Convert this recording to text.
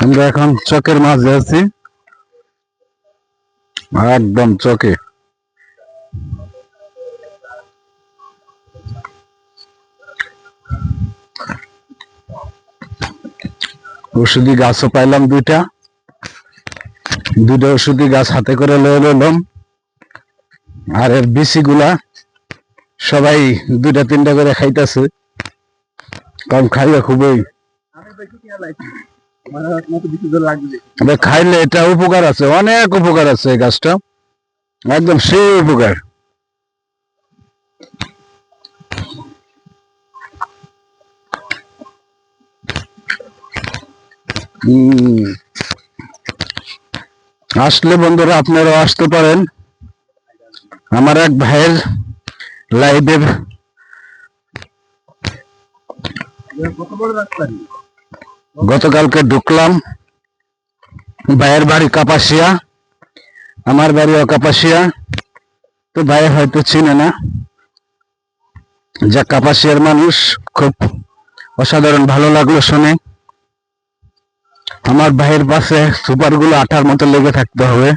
আমরা এখন চকের মাঝে আছি, একদম চকে। ওষুধি গাছও পাইলাম দুইটা ওষুধি গাছ হাতে করে লয়ে লইলাম। আর এর বিচি গুলা সবাই দুইটা তিনটা করে খাইতেছে, কারণ খাইলে খুবই খাইলে এটা উপকার আছে, অনেক উপকার আছে এই গাছটা, একদম সেই উপকার। আসলে বন্ধুরা আপনারাও আসতে পারেন। আমার এক ভাইয়ের লাইভে গতকালকে ঢুকলাম। ভাইয়ের বাড়ি কাপাসিয়া, আমার বাড়িও কাপাসিয়া। তো ভাই হয়তো চিনে না, যা কাপাসিয়ার মানুষ। খুব অসাধারণ ভালো লাগলো শুনে। আমার ভাইয়ের পাশে সুপার গুলো আঠার মতো লেগে থাকতে হবে।